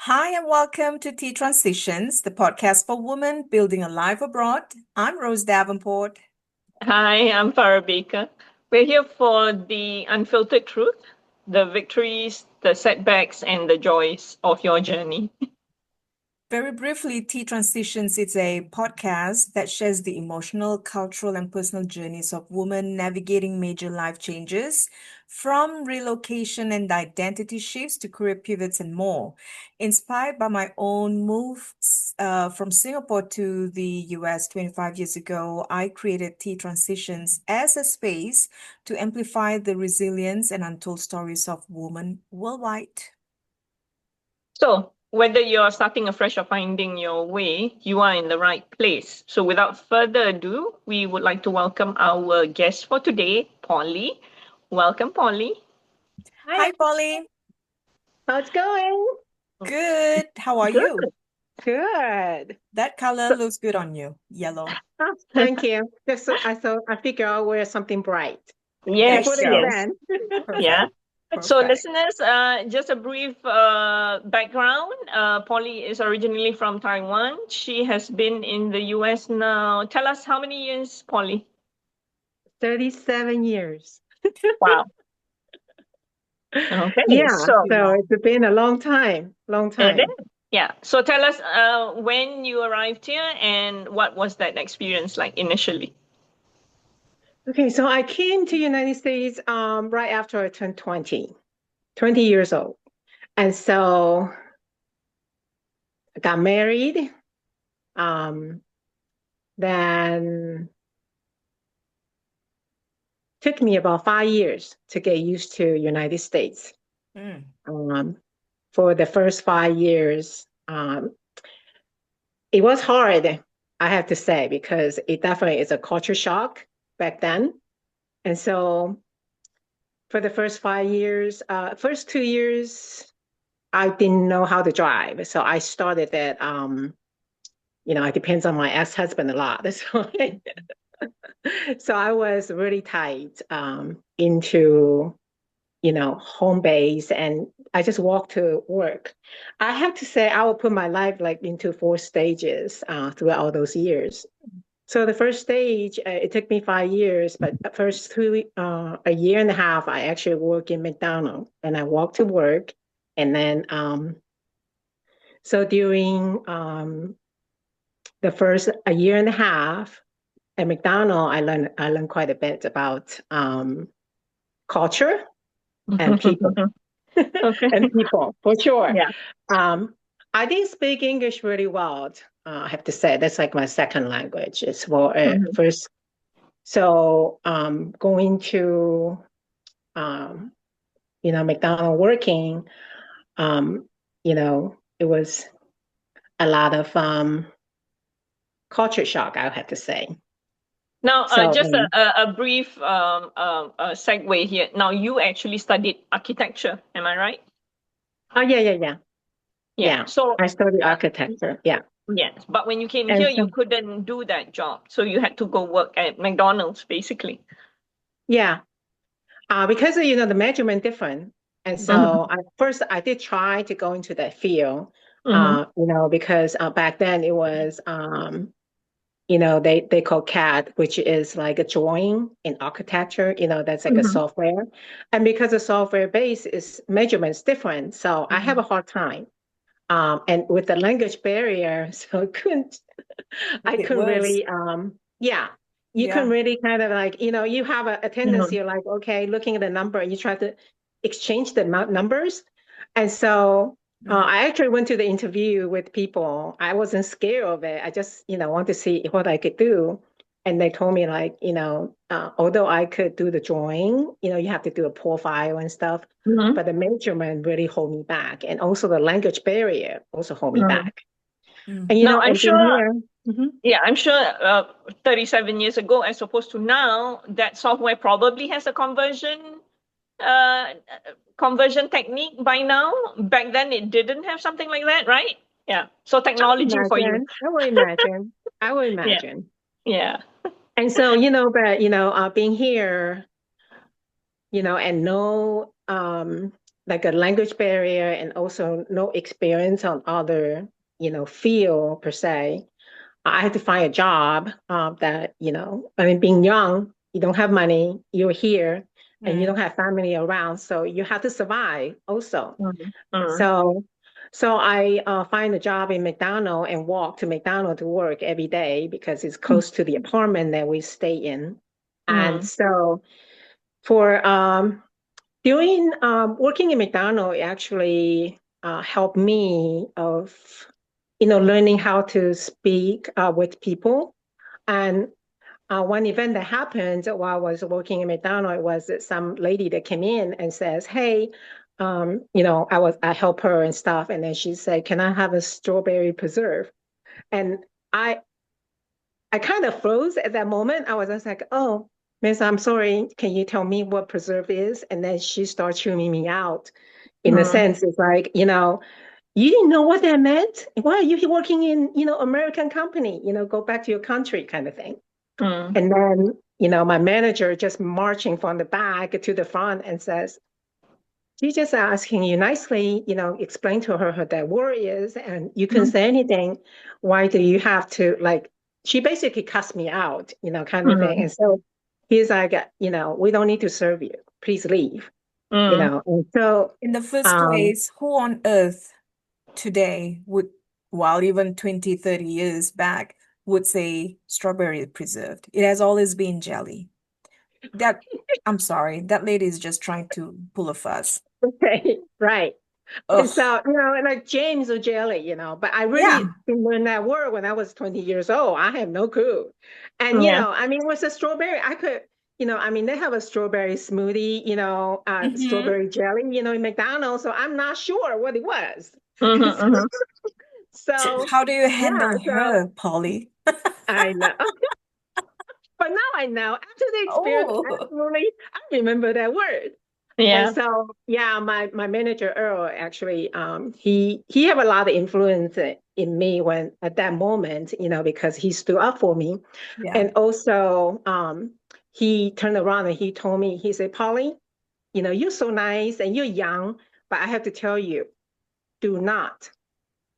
Hi, and welcome to Tea Transitions, the podcast for women building a life abroad. I'm Rose Davenport. Hi, I'm Farah Baker. We're here for the unfiltered truth, the victories, the setbacks, and the joys of your journey. Very briefly, Tea Transitions is a podcast that shares the emotional, cultural, and personal journeys of women navigating major life changes, from relocation and identity shifts to career pivots and more. Inspired by my own move from Singapore to the US 25 years ago, I created Tea Transitions as a space to amplify the resilience and untold stories of women worldwide. So, whether you're starting afresh or finding your way, you are in the right place. So, without further ado, we would like to welcome our guest for today, Polly. Welcome, Polly. Hi, Hi, Polly. how's it going? Good. How are Good. you? Good. That color So, looks good on you. Yellow. Oh, thank you. Just I thought I figure I'll wear something bright There yes, before you the go. yes. event. Yeah. Perfect. So, Perfect. listeners, just a brief background. Polly is originally from Taiwan. She has been in the US now. Tell us how many years, Polly? 37 years. Wow. Okay. Yeah, So, Too so long. it's been a long time, long it time. is. Yeah. So, tell us when you arrived here and what was that experience like initially? Okay, so I came to United States right after I turned 20 years old. And so I got married. Um, then took me about 5 years to get used to United States. Mm. Um, for the first 5 years, it was hard, I have to say, because it definitely is a culture shock back then. And so for the first 5 years, first 2 years, I didn't know how to drive. So I started at, it depends on my ex-husband a lot. So I was really tight into home base, and I just walked to work. I have to say, I would put my life like into four stages throughout all those years. So the first stage, it took me 5 years, but the first a year and a half, I actually worked in McDonald's, and I walked to work. And then, so during the first a year and a half at McDonald's, I learned quite a bit about culture and people. Okay. And people, for sure. Yeah. Um, I didn't speak English really well. I have to say that's like my second language. It's for Mhm. first. So going to um, McDonald working, um, it was a lot of culture shock. I have to say. Now, So just a brief segue here. Now, you actually studied architecture, am I right? oh yeah, yeah, yeah, Yeah. yeah. So, I studied uh, architecture. Yeah, yes, but when you came and here, you so couldn't do that job. So you had to go work at McDonald's, basically. yeah, because the measurement different. And Mm-hmm. so first I did try to go into that field, Mm-hmm. because back then it was, they call CAD, which is like a drawing in architecture, that's like a Mm-hmm. software. And because the software base is measurements different, so I have a Mm. hard time. And with the language barrier, so I Made it couldn't worse. really, yeah, you couldn't Yeah. really kind of like, you have a Mm-hmm. tendency of like, okay, looking at the number and you try to exchange the numbers. And so Mm. I actually went to the interview with people. I wasn't scared of it. I just, want to see what I could do. And they told me like, although I could do the drawing, you have to do a profile and stuff, Mm-hmm. but the measurement really hold me back. And also the language barrier also hold me Mm-hmm. back. Mm. And, Now, I'm and being sure, here, mhm. yeah, I'm sure 37 years ago, as opposed to now, that software probably has a uh, conversion technique by now. Back then, it didn't have something like that, right? Yeah. So I would technology for you. imagine, I would imagine, I would Yeah. imagine. Yeah. And so, but, being here, and know like a language barrier and also no experience on other, field per se. I had to find a job that, I mean, being young, you don't have money, you're here, and you don't have family around, so you have to survive also. So, so I find a job in McDonald and walk to McDonald to work every day because it's close to the apartment that we stay in. And so for doing working in McDonald actually helped me of learning how to speak with people. And one event that happened while I was working in McDonald was that some lady that came in and says, "Hey, I help her and stuff," and then she said, "Can I have a strawberry preserve?" And I I kind of froze at that moment. I was just like, "Oh, Miss, I'm sorry. Can you tell me what preserve is?" And then she started chewing me out. In a sense, it's like, you didn't know what that meant. Why are you working in, American company? Go back to your country, kind of thing. And then, my manager just marching from the back to the front and says, "She's just asking you nicely, explain to her what that word is, and you can say anything. Why do you have to like?" She basically cussed me out, kind of thing. And so he's like, "We don't need to serve you. Please leave." And so In the first place, who on earth today would, while even 20, 30 years back, would say strawberry preserved? It has always been jelly. I'm sorry, that lady is just trying to pull a fuss. okay, right. And Ugh. so, and like James or jelly, but I Yeah. really didn't learn that word when I was 20 years old. I have no clue. And, I mean, with a strawberry, I could, I mean, they have a strawberry smoothie, strawberry jelly, in McDonald's. So I'm not sure what it was. So, How do you handle yeah, so her, Polly? I know. But now I know. After the experience, Oh, I remember that word. Yeah. And so, yeah, my manager Earl actually, he had a lot of influence in me when at that moment, because he stood up for me, yeah. and also he turned around and he told me, he said, "Polly, you're so nice and you're young, but I have to tell you, do not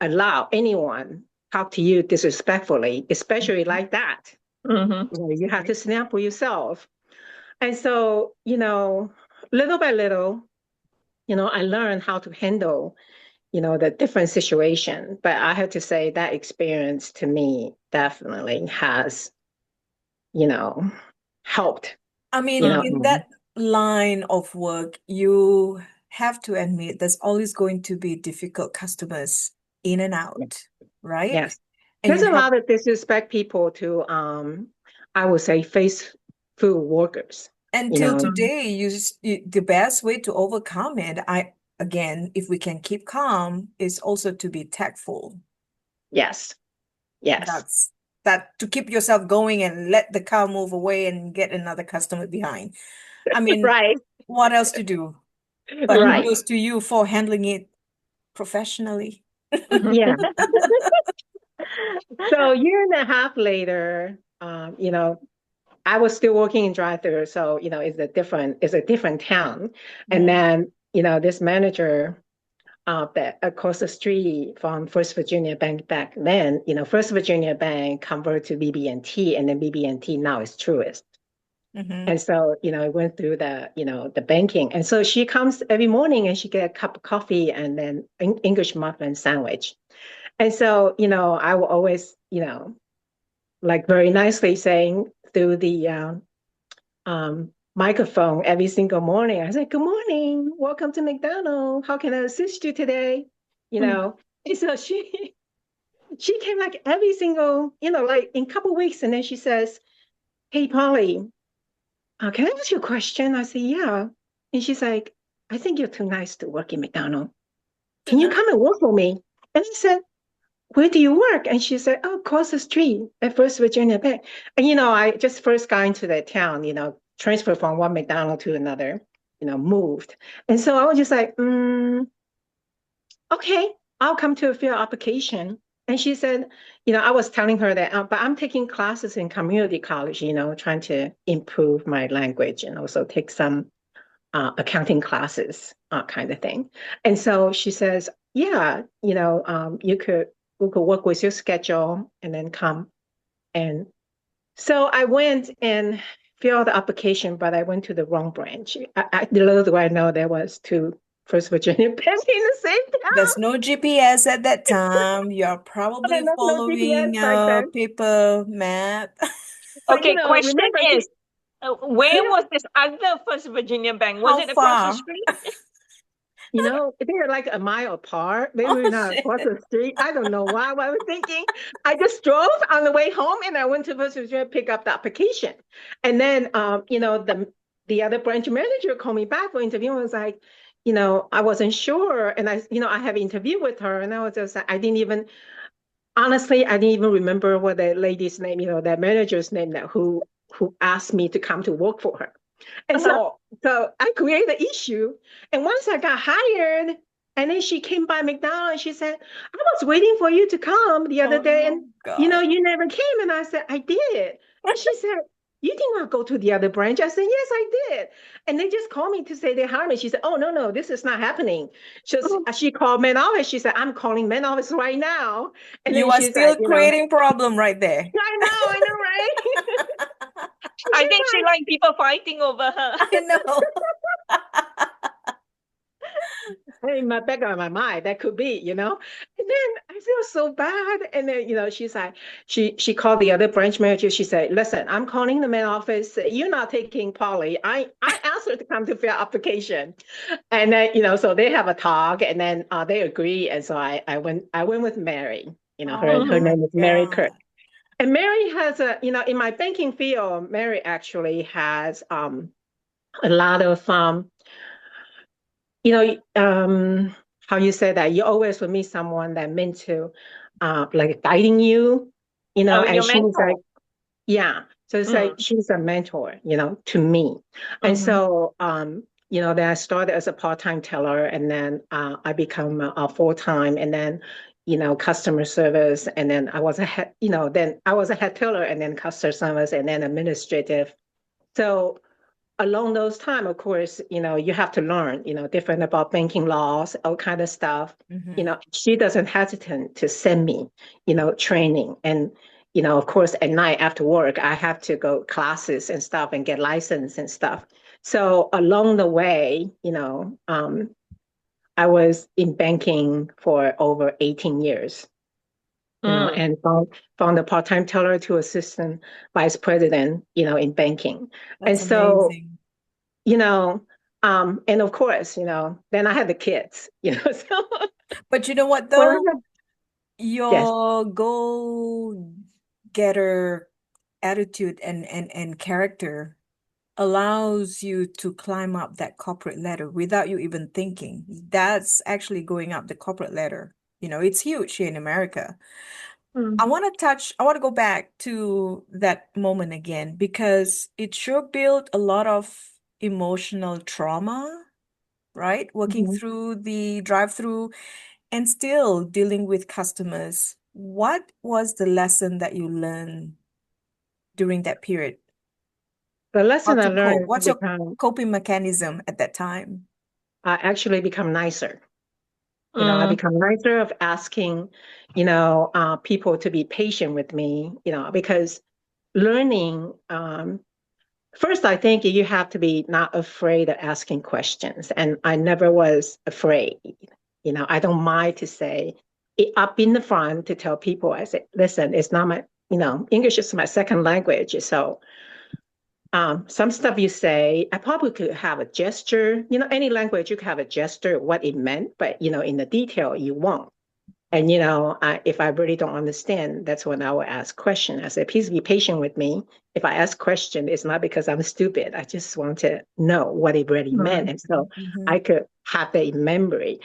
allow anyone talk to you disrespectfully, especially like that. You have to stand up for yourself." And so, little by little, I learned how to handle, the different situation. But I have to say that experience to me definitely has, helped, I mean, in that line of work, you have to admit there's always going to be difficult customers in and out, right? Yes. And There's you a have, lot of disrespect people to, I would say, fast food workers, until today, the best way to overcome it, again, if we can keep calm, is also to be tactful. Yes. Yes. That to keep yourself going and let the car move away and get another customer behind. I mean, Right. what else to do? But Right. kudos to you for handling it professionally. Yeah. So a year and a half later, I was still working in drive-thru, so it's a different town. And then, this manager that across the street from First Virginia Bank back then, First Virginia Bank converted to BB&T, and then BB&T now is Truist. And so, I went through the banking. And so she comes every morning and she get a cup of coffee and then English muffin sandwich. And so, I will always, like very nicely saying through the microphone every single morning. I said, "Good morning, welcome to McDonald. How can I assist you today?" And so she came like every single, like in a couple of weeks, and then she says, "Hey, Polly, can I ask you a question?" I said, "Yeah." And she's like, "I think you're too nice to work in McDonald. Can you come and work for me?" And I said, "Where do you work?" And she said, "Oh, across the street at First Virginia Bank." And, I just first got into that town, transferred from one McDonald to another, moved. And so I was just like, "Okay, I'll come to a field application." And she said, I was telling her that, but I'm taking classes in community college, trying to improve my language and also take some accounting classes, kind of thing. And so she says, yeah, we could work with your schedule and then come. And so I went and filled out the application, but I went to the wrong branch. Little do I know there was two First Virginia banks in the same town. There's no GPS at that time. You're probably There's no GPS following back a then. paper map. But Okay, question remember, is, where you know, was this other First Virginia bank? Was How it across the far? street? they were like a mile apart. They Oh, were not shit. across the street. I don't know why. I was thinking. I just drove on the way home, and I went to First Virginia to pick up the application. And then, the other branch manager called me back for interview and was like, I wasn't sure, and I have interviewed with her, and I was just, honestly, I didn't even remember what the lady's name, that manager's name, that who asked me to come to work for her. And so I created the issue. And once I got hired, and then she came by McDonald's and she said, I was waiting for you to come the other day. And, God. you never came. And I said, I did. And she said, you did not go to the other branch. I said, yes, I did. And they just called me to say they hired me. She said, oh, no, this is not happening. She called main office. She said, I'm calling main office right now. And You then are she's still like, creating problem right there. I know, right? I think she liked people fighting over her. I know. In my back of my mind, that could be, And then I feel so bad. And then, she's like, she called the other branch manager. She said, listen, I'm calling the main office. You're not taking Polly. I asked her to come to fill application. And then, so they have a talk, and then they agree. And so I went with Mary. Her name is Mary Kirk. And Mary has in my banking field, Mary actually has a lot of how you say that, you always will meet someone that meant to like guiding you, and your she's mentor. like, yeah. So it's like she's a mentor, to me. And so then I started as a part-time teller, and then I become a full-time, and then customer service, and then I was a head, then I was a head teller, and then customer service, and then administrative. So along those time, of course, you have to learn, different about banking laws, all kind of stuff. She doesn't hesitate to send me, training. And, of course, at night after work, I have to go classes and stuff and get licensed and stuff. So along the way, I was in banking for over 18 years. And from the part-time teller to assistant vice president, in banking. That's and so, amazing. And of course, then I had the kids, so. But you know what, though? Your go-getter attitude and character allows you to climb up that corporate ladder without you even thinking. That's actually going up the corporate ladder. It's huge here in America. I want to go back to that moment again, because it sure built a lot of emotional trauma, right? Working through the drive-through and still dealing with customers. What was the lesson that you learned during that period? The lesson I How to cope? learned What's your coping mechanism at that time? I actually become nicer. I become nicer of asking, people to be patient with me, because learning, first, I think you have to be not afraid of asking questions. And I never was afraid. I don't mind to say it up in the front to tell people, I say, listen, it's not my, English is my second language. So some stuff you say, I probably could have a gesture, any language you could have a gesture, what it meant, but, in the detail you won't. And, if I really don't understand, that's when I will ask questions. I say, please be patient with me. If I ask question, it's not because I'm stupid. I just want to know what it really meant. And so I could have that in memory.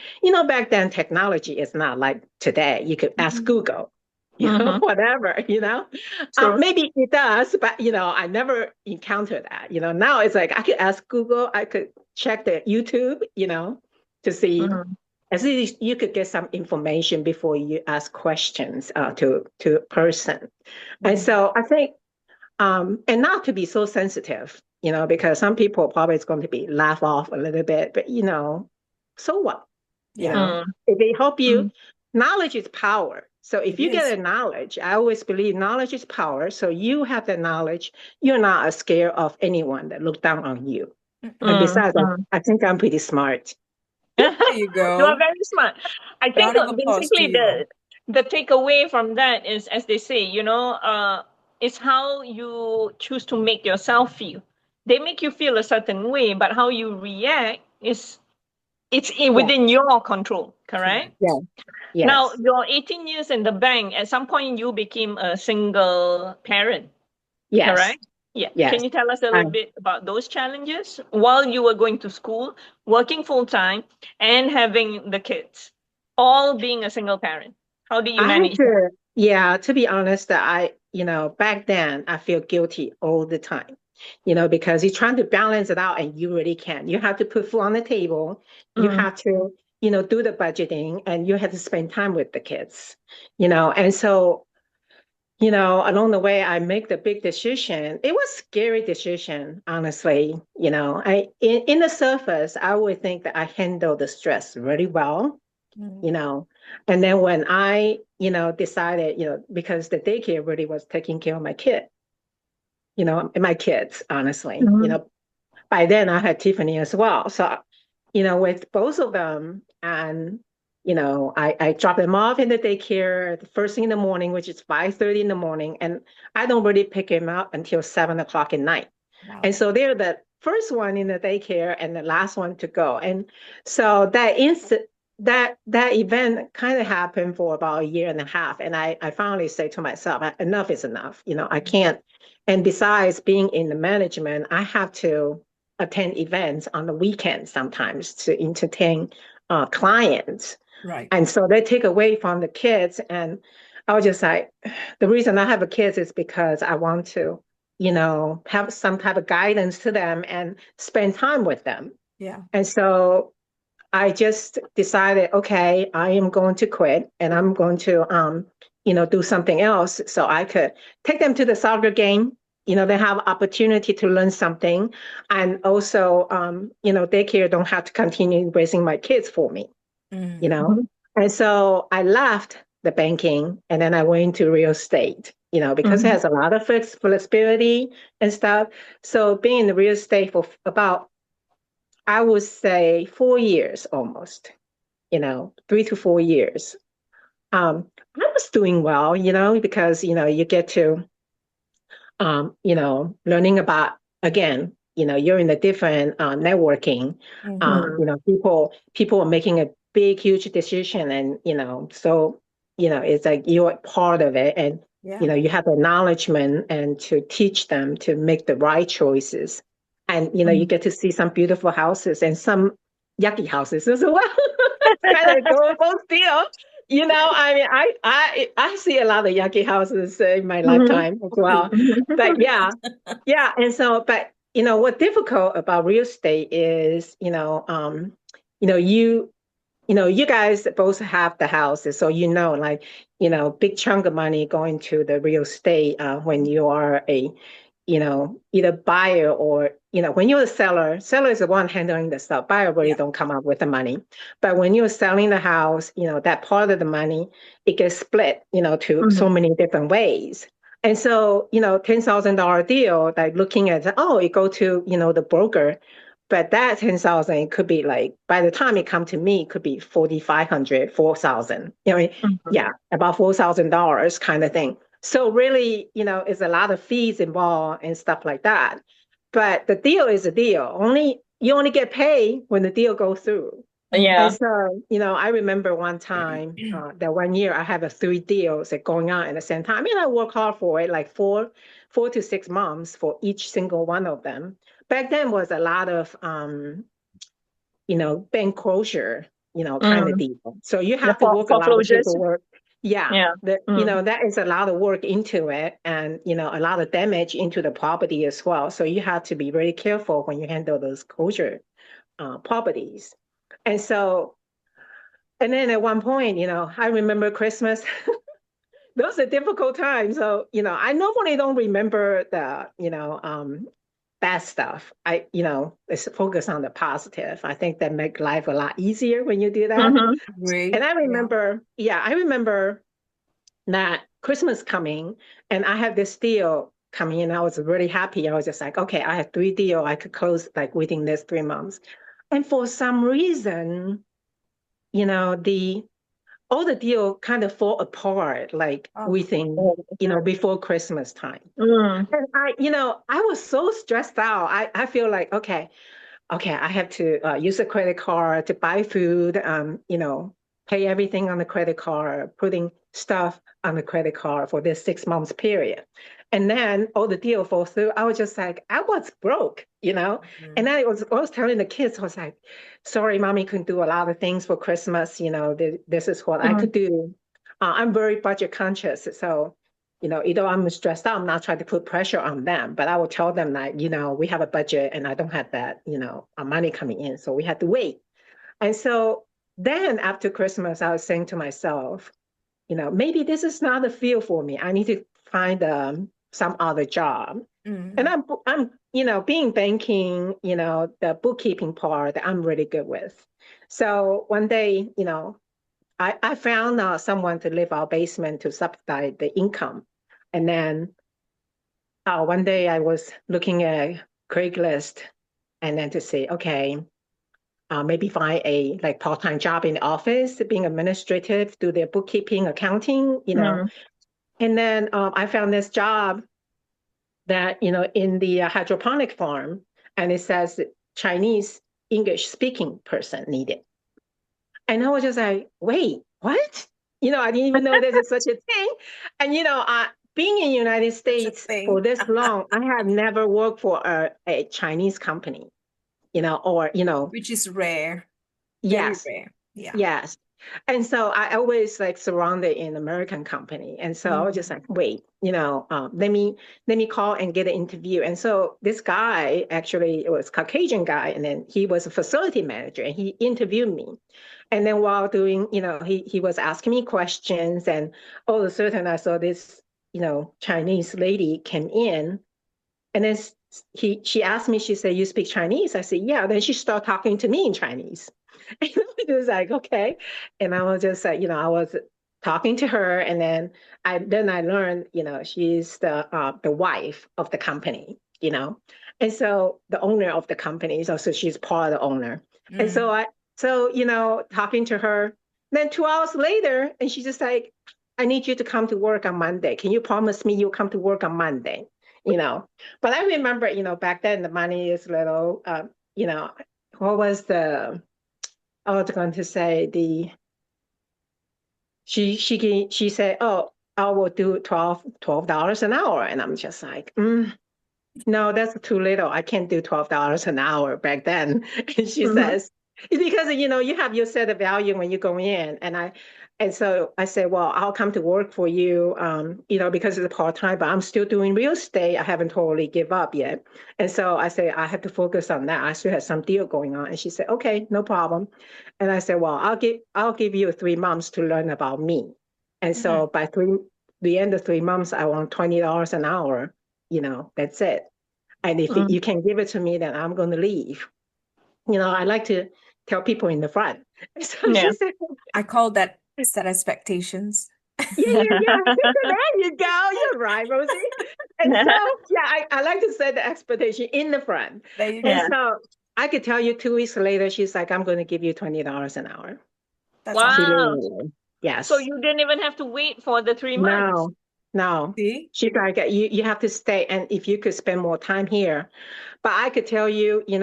Back then, technology is not like today. You could ask Google. Whatever, maybe it does, but, I never encountered that, now it's like, I could ask Google, I could check the YouTube, to see, at least you could get some information before you ask questions to a person. And so I think, and not to be so sensitive, because some people probably it's going to be laugh off a little bit, but so what? Yeah. If they help you, Mm. knowledge is power. So if It you get is. a knowledge, I always believe knowledge is power. So you have the knowledge, you're not scared of anyone that look down on you. And Mm-mm. besides, Mm. I think I'm pretty smart. There you You are go. very smart. I think Round of applause to basically you. the takeaway from that is, as they say, it's how you choose to make yourself feel. They make you feel a certain way, but how you react it's Yeah, within your control, correct? yeah, Now, yes, your 18 years in the bank, at some point you became a single parent, yes, correct? Yeah. Can yes. you tell us a I, little bit about those challenges while you were going to school, working full time, and having the kids, all being a single parent? How did you I had manage that? to, yeah, to be honest, that back then I feel guilty all the time, because you're trying to balance it out and you really can't. You have to put food on the table. You Mm, have to, do the budgeting and you have to spend time with the kids, and so, along the way, I make the big decision. It was scary decision, honestly. In the surface, I would think that I handled the stress really well, Mm. you know. And then when I, decided, because the daycare really was taking care of my kid, and my kids, honestly, mm, by then I had Tiffany as well. So, with both of them, and I drop them off in the daycare the first thing in the morning, which is 5:30 in the morning, and I don't really pick him up until 7 o'clock at night. And Wow. so they're the first one in the daycare and the last one to go. And so that event kind of happened for about a year and a half. And I finally say to myself, enough is enough. I can't. And besides being in the management, I have to attend events on the weekends sometimes to entertain clients. Right. And so they take away from the kids. And I was just like, the reason I have a kids is because I want to, have some type of guidance to them and spend time with them. Yeah. And so I just decided, okay, I am going to quit and I'm going to, do something else so I could take them to the soccer game. They have opportunity to learn something. And also, daycare don't have to continue raising my kids for me, you Mm. know? And so I left the banking and then I went into real estate, because it mm, has a lot of flexibility and stuff. So being in the real estate for about, I would say 4 years almost, 3 to 4 years. I was doing well, because, you get to, learning about, again, you're in a different networking, Mm-hmm. mm, people are making a big, huge decision. And, so, it's like you're part of it. And, Yeah. you have acknowledgement and to teach them to make the right choices. And, you mm. get to see some beautiful houses and some yucky houses as well. Kind of go both deal. I mean, I see a lot of yucky houses in my Mhm, lifetime as well. But yeah, yeah. And so, but what's difficult about real estate is, you know, you you guys both have the houses, so like, big chunk of money going to the real estate when you are a, either buyer or, when you're a seller is the one handling the stuff. Buyer really Yeah. don't come up with the money. But when you're selling the house, that part of the money, it gets split, to mm, so many different ways. And so, $10,000 deal, like looking at, oh, it go to, the broker, but that 10,000 could be like, by the time it come to me, it could be 4,500, 4,000. mhm. Yeah, about $4,000 kind of thing. So really, it's a lot of fees involved and stuff like that. But the deal is a deal. You only get paid when the deal goes through. And Yeah. so, I remember one time, that one year I had 3 deals that going on at the same time. And I work hard for it, like 4 to 6 months for each single one of them. Back then was a lot of, bank closure, kind of Mm. deal. So you The have to work a lot of foreclosures. paperwork. Yeah, Yeah. Mm. that is a lot of work into it and, a lot of damage into the property as well. So you have to be very careful when you handle those closure properties. And so, and then at one point, I remember Christmas. Those are difficult times. So, I normally don't remember the, bad stuff. Let's focus on the positive. I think that make life a lot easier when you do that. Great. And I Yeah. remember that Christmas coming, and I had this deal coming in. I was really happy. I was just like, okay, I have 3 deals I could close like within this 3 months. And for some reason, all the deal kind of fall apart like Oh. within, before Christmas time. Mm. And I was so stressed out. I feel like, okay, I have to use a credit card to buy food, pay everything on the credit card, putting stuff on the credit card for this 6 months period. And then all the deal falls through. I was just like, I was broke, And I was telling the kids, I was like, sorry, mommy couldn't do a lot of things for Christmas. This is what I could do. I'm very budget conscious. So, either I'm stressed out, I'm not trying to put pressure on them, but I will tell them that, we have a budget and I don't have that, money coming in. So we had to wait. And so then after Christmas, I was saying to myself, maybe this is not the field for me. I need to find some other job. And I'm, being banking, the bookkeeping part that I'm really good with. So one day, I found someone to live our basement to subsidize the income. And then one day I was looking at Craigslist and then to say, okay, maybe find a like part-time job in the office, being administrative, do their bookkeeping, accounting, And then I found this job that, in the hydroponic farm, and it says Chinese English speaking person needed. And I was just like, wait, what? I didn't even know there's such a thing. And, being in the United States for this long, I have never worked for a Chinese company, Which is rare. Yes. Very rare. Yeah. Yes. And so I always like surrounded in American company. And so I was just like, wait, let me call and get an interview. And so this guy, actually, it was a Caucasian guy, and then he was a facility manager, and he interviewed me. And then while doing, he was asking me questions, and all of a sudden I saw this, Chinese lady came in, and then she asked me, she said, you speak Chinese? I said, yeah. Then she started talking to me in Chinese. And it was like, okay. And I was just like, I was talking to her, and then I learned, she's the wife of the company, and so the owner of the company, so she's part of the owner. And so talking to her, then 2 hours later, and she's just like, I need you to come to work on Monday. Can you promise me you'll come to work on Monday? But I remember, back then the money is little, what was I was going to say she said, oh, I will do $12 an hour. And I'm just like, no, that's too little. I can't do $12 an hour back then. And she says, it's because, you have your set of value when you go in. And so I said, well, I'll come to work for you, because it's part-time, but I'm still doing real estate. I haven't totally give up yet. And so I said, I have to focus on that. I still have some deal going on. And she said, okay, no problem. And I said, well, I'll give you 3 months to learn about me. And so by the end of 3 months, I want $20 an hour, that's it. And if you can give it to me, then I'm going to leave. I like to tell people in the front. So she said, I call that set expectations. Yeah. There you go. You're right, Rosie. And so, I like to set the expectation in the front. There you go. And so I could tell you 2 weeks later, she's like, I'm going to give you $20 an hour. That's Wow. Yes. So you didn't even have to wait for the 3 months. No. See? She's like, you have to stay, and if you could spend more time here. But I could tell you, in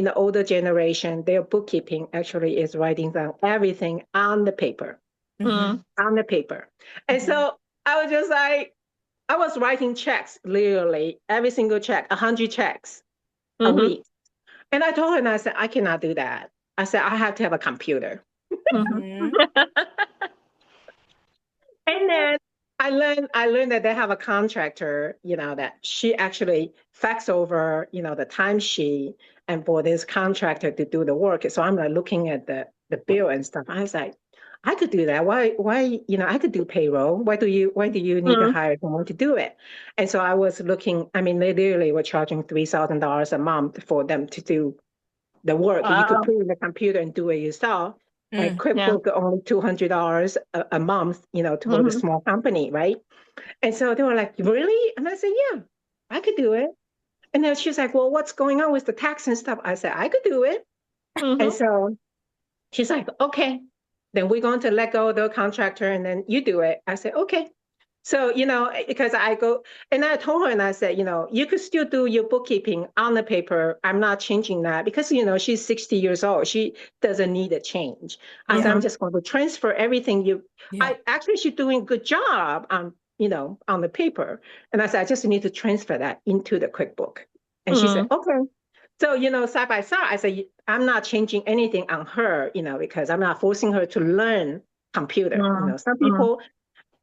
the older generation, their bookkeeping actually is writing down everything on the paper. On the paper. And so I was just like, I was writing checks, literally every single check, 100 checks a week. And I told her, and I said, I cannot do that. I said, I have to have a computer. And then I learned that they have a contractor, that she actually fax over, the timesheet, and for this contractor to do the work. So I'm like looking at the bill and stuff. I was like, I could do that. Why, I could do payroll. Why do you need to Mm. hire someone to do it? And so I was looking, I mean, they literally were charging $3,000 a month for them to do the work. You could Wow. put it in the computer and do it yourself. And Yeah. QuickBooks only $200 a month, for the Mm-hmm. small company, right? And so they were like, really? And I said, yeah, I could do it. And then she's like, well, what's going on with the tax and stuff? I said, I could do it. And Mm-hmm. so she's like, okay, then we're going to let go of the contractor and then you do it. I said, okay. So, because I go and I told her and I said, you could still do your bookkeeping on the paper. I'm not changing that because, she's 60 years old. She doesn't need a change. I said, I'm Mm-hmm. just going to transfer everything Yeah. she's doing a good job on the paper. And I said, I just need to transfer that into the QuickBook. And she said, Mm-hmm. okay. So, side by side, I said, I'm not changing anything on her, because I'm not forcing her to learn computer. Some Mm-hmm. people,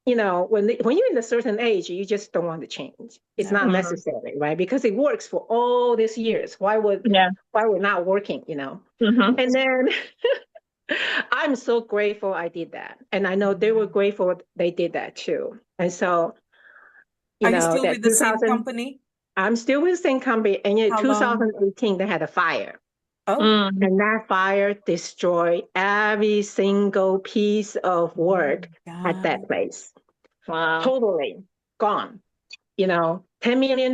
when you're in a certain age, you just don't want to change. It's Yeah. not necessary, right? Because it works for all these years. Why would Yeah. not working? Mm-hmm. And then I'm so grateful I did that. And I know they were grateful they did that too. And so, Are you still that with the same 2000, company? I'm still with the same company. And in How long? 2018, they had a fire. Oh, Mm. And that fire destroyed every single piece of oh work my at that God. place. Wow. Totally gone. $10 million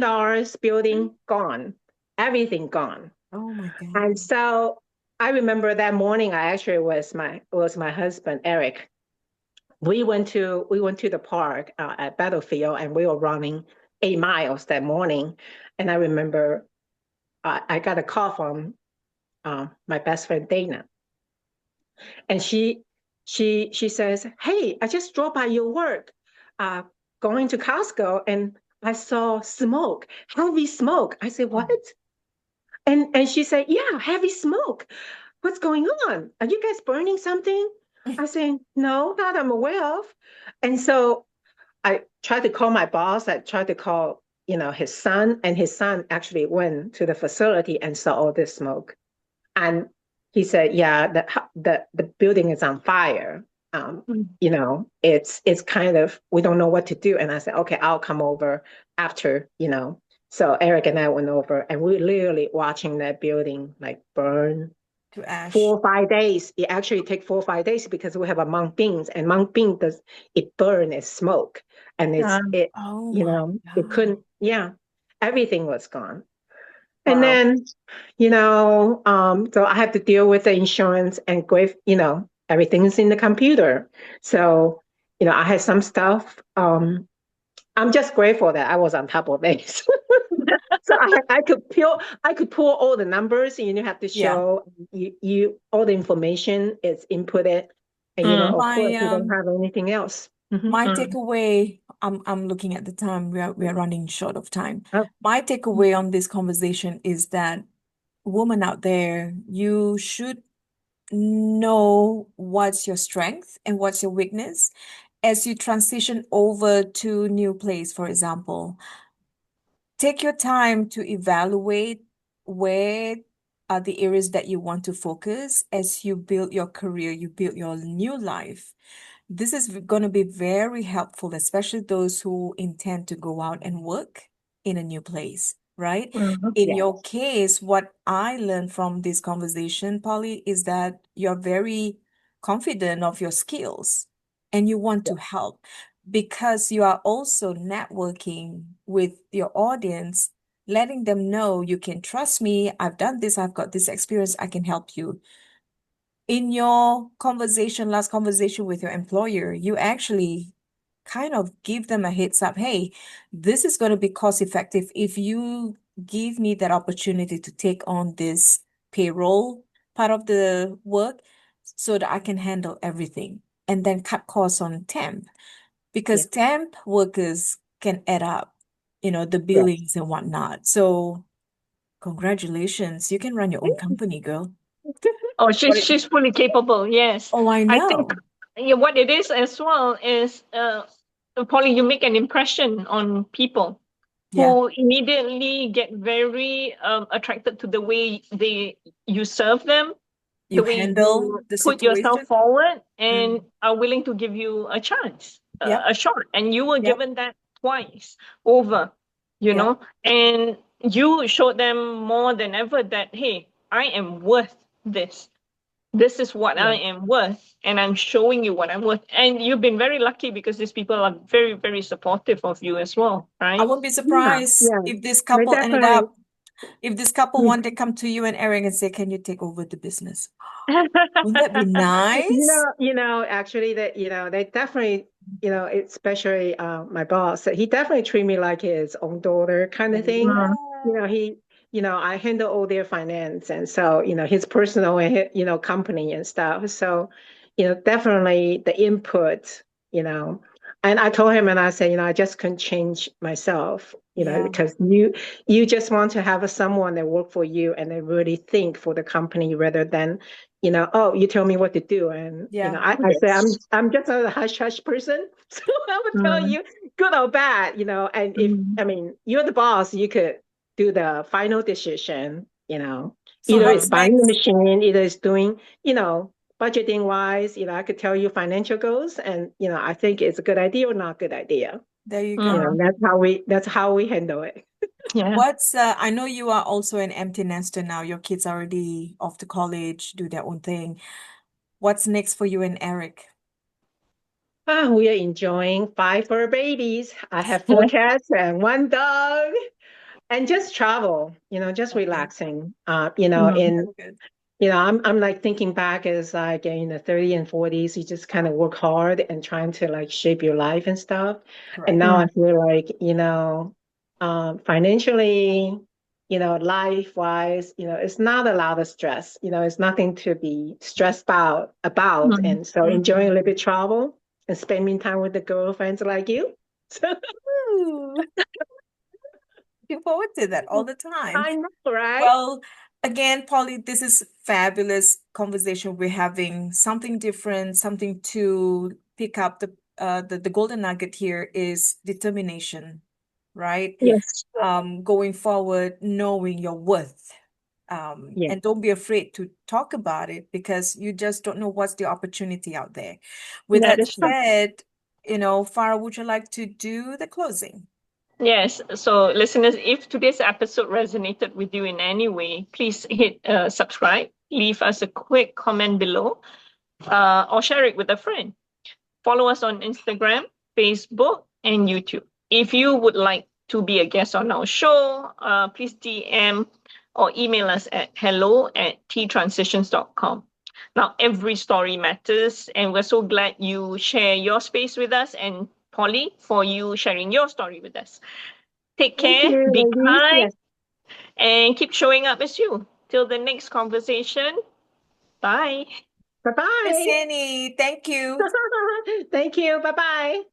building gone. Everything gone. Oh my God. And so I remember that morning I actually was my husband, Eric. We went to the park at Battlefield and we were running 8 miles that morning. And I remember I got a call from my best friend Dana. And she says, "Hey, I just drove by your work, uh, going to Costco, and I saw smoke, heavy smoke." I said, "What?" Oh. And she said, "Yeah, heavy smoke. What's going on? Are you guys burning something?" I said, "No, not I'm aware of." And so I tried to call my boss. I tried to call, his son, and his son actually went to the facility and saw all this smoke. And he said, "Yeah, the building is on fire. Mm. It's kind of we don't know what to do." And I said, "Okay, I'll come over after." So Eric and I went over, and we literally watching that building like burn To ash. 4 or 5 days. It actually take 4 or 5 days because we have a mung beans, and mung bean does it burn as smoke, and Oh my it God. couldn't. Yeah, everything was gone. And Wow. then, so I have to deal with the insurance and everything is in the computer. So, I had some stuff. I'm just grateful that I was on top of it. So I could pull all the numbers and you have to Yeah. show you all the information is inputted. And, Mm. of course, My you don't have anything else. Mhm. my Mm. takeaway, I'm looking at the time. We are running short of time. Oh, My takeaway on this conversation is that woman out there, you should know what's your strength and what's your weakness as you transition over to new place, for example. Take your time to evaluate where are the areas that you want to focus as you build your career, you build your new life. This is going to be very helpful, especially those who intend to go out and work in a new place, right? Mm. In yes, your case, what I learned from this conversation, Polly, is that you're very confident of your skills and you want to yes, help because you are also networking with your audience, letting them know you can trust me. I've done this, I've got this experience, I can help you. In your last conversation with your employer, you actually kind of give them a heads up. Hey, this is going to be cost effective if you give me that opportunity to take on this payroll part of the work so that I can handle everything and then cut costs on temp because yes, temp workers can add up, the yes. billings and whatnot. So congratulations, you can run your own company, girl. Oh, What she's fully capable. Yes, Oh, I I think know. yeah, what it is as well is Polly, you make an impression on people Yeah. who immediately get very attracted to the way you serve them, You the way handle you the put yourself situation. forward and Mm. are willing to give you a chance, Yep. a shot. And you were Yep. given that twice over, you Yep. know, and you showed them more than ever that, hey, I am worth this. This is what I Yeah. am worth, and I'm showing you what I'm worth. And you've been very lucky because these people are very, very supportive of you as well, I right? won't be Yeah, surprised yeah. if this They couple ended definitely. up, if this couple Mm. one day come to you and Eric and say, "Can you take over the business?" Wouldn't that be nice? Actually, that they definitely, especially my boss, he definitely treat me like his own daughter kind of thing. Mm. He, I handle all their finance, and so his personal and company and stuff. So, definitely the input, and I told him, and I said, I just couldn't change myself, Yeah. because you just want to have someone that work for you and they really think for the company rather than oh, you tell me what to do. And, Yeah. I say, Yes. I'm just a hush hush person. So I would tell Mm. you good or bad, and if, Mm. I mean, you're the boss, you could do the final decision, So either what's it's buying the next? machine, either it's doing, budgeting wise, I could tell you financial goals and, I think it's a good idea or not good idea. There you Mm. go. That's how we handle it. Yeah. I know you are also an empty nester now. Your kids are already off to college, do their own thing. What's next for you and Eric? We are enjoying 5 fur babies. I have 4 cats and 1 dog, and just travel, just Okay. relaxing. Mm. In That's good. I'm like thinking back as like in the 30s and 40s, you just kind of work hard and trying to like shape your life and stuff. And Correct. now I Mm. feel like, financially, life wise, it's not a lot of stress. It's nothing to be stressed about. Mm. And so enjoying a little bit travel and spending time with the girlfriends like you. So Ooh, looking forward to that all the time. I know, right? Well, again, Polly, this is fabulous conversation we're having. Something different, something to pick up the golden nugget here is determination, right? Yes. Going forward, knowing your worth. Yeah, And don't be afraid to talk about it because you just don't know what's the opportunity out there. With That that is true. said, Farah, would you like to do the closing? Yes. So, listeners, if today's episode resonated with you in any way, please hit subscribe, leave us a quick comment below, or share it with a friend. Follow us on Instagram, Facebook, and YouTube. If you would like to be a guest on our show, please DM or email us at hello@ttransitions.com. Now, every story matters, and we're so glad you share your space with us, and Polly, for you sharing your story with us. Take thank care, you, be ladies. kind, Yes. and keep showing up as you. Till the next conversation, bye. Bye Miss bye. Annie, thank you. Thank you. Bye bye.